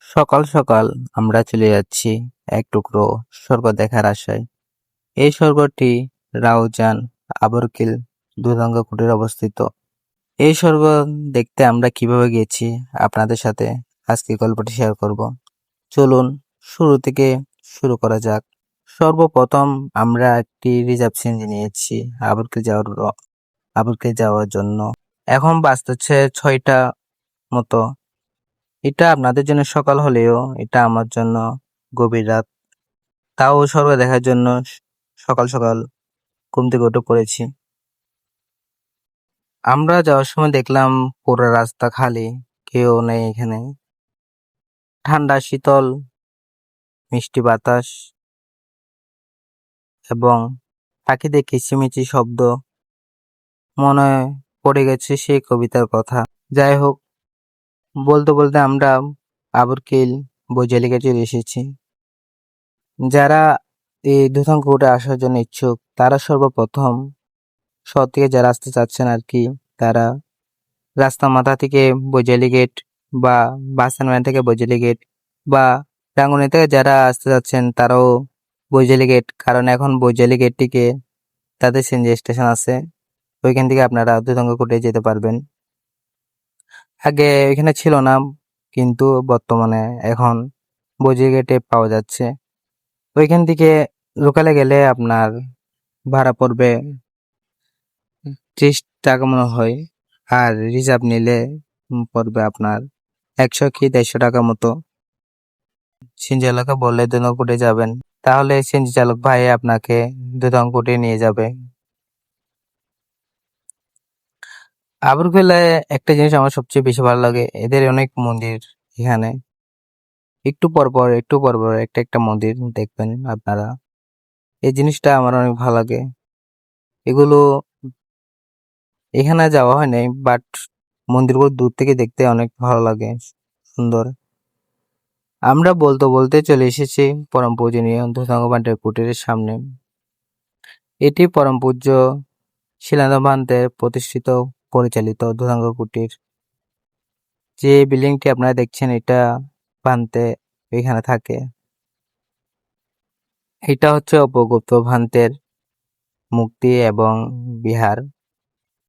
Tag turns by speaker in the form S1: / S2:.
S1: সকাল সকাল আমরা চলে যাচ্ছি এক টুকরো স্বর্গ দেখার আশায়। এই স্বর্গটি রাউজান আবরকিল দুধঙ্গ কুটিরে অবস্থিত। এই স্বর্গ দেখতে আমরা কিভাবে গেছি আপনাদের সাথে আজকে গল্পটি শেয়ার করব। চলুন শুরু থেকে শুরু করা যাক। সর্বপ্রথম আমরা একটি রিজার্ভ সিএনজি নিয়েছি আবরকিল যাওয়ার জন্য। এখন বাজতেছে 6টা মতো। এটা আপনাদের জন্য সকাল হলেও এটা আমার জন্য গভীর রাত। তাও স্বর্গ দেখার জন্য সকাল সকাল ঘুম থেকে উঠে পড়েছি। আমরা যাওয়ার সময় দেখলাম পুরো রাস্তা খালি, কেউ নেই এখানে। ঠান্ডা শীতল মিষ্টি বাতাস এবং পাখিদের কিচিমিচি শব্দ মনে পড়ে গেছে সেই কবিতার কথা। যাই হোক, বলতে বলতে আমরা আবরকিল বৈজালিকে চলে এসেছি। যারা এই দুধঙ্গপুরে আসার জন্য ইচ্ছুক তারা সর্বপ্রথম শহর থেকে যারা আসতে চাচ্ছেন আর কি, তারা রাস্তা মাথা থেকে বৈজালি গেট বা বাস স্ট্যান্ড থেকে বৈজালি গেট বা রাঙ্গুনি থেকে যারা আসতে যাচ্ছেন তারাও বৈজালি গেট, কারণ এখন বৈজালি গেট থেকে তাদের সিএনজি স্টেশন আছে, ওইখান থেকে আপনারা দুধঙ্গপুরে যেতে পারবেন। আগে এখানে ছিল না, কিন্তু বর্তমানে এখন বৈজালি গেটে পাওয়া যাচ্ছে। ওইখান থেকে লোকালে গেলে আপনার ভাড়া পড়বে 30 টাকা মনে হয়, আর রিজার্ভ নিলে পড়বে আপনার 100 কি 150 টাকা মতো। সিএনজি চালককে বললে দুধঙ্গপুরে যাবেন, তাহলে সিএনজি চালক ভাই আপনাকে দুধঙ্গপুরে নিয়ে যাবে। আবরকিলে একটা জিনিস আমার সবচেয়ে বেশি ভালো লাগে, এদের অনেক মন্দির এখানে। একটু পর পর একটা একটা মন্দির দেখবেন আপনারা। এই জিনিসটা আমার অনেক ভালো লাগে। এগুলো এখানে যাওয়া হয় নাই, বাট মন্দিরগুলো দূর থেকে দেখতে অনেক ভালো লাগে, সুন্দর। আমরা বলতে বলতে চলে এসেছি পরম পূজনীয় দুধঙ্গ ভান্ডার কুটিরের সামনে। এটি পরম পূজ্য শিলানন্দ ভান্তের প্রতিষ্ঠিত পরিচালিত দুধঙ্গ কুটির। যে বিল্ডিংটি আপনারা দেখছেন এটা ভান্তে এখানে থাকে। এটা হচ্ছে অপগুপ্ত ভান্তের মুক্তি এবং বিহার।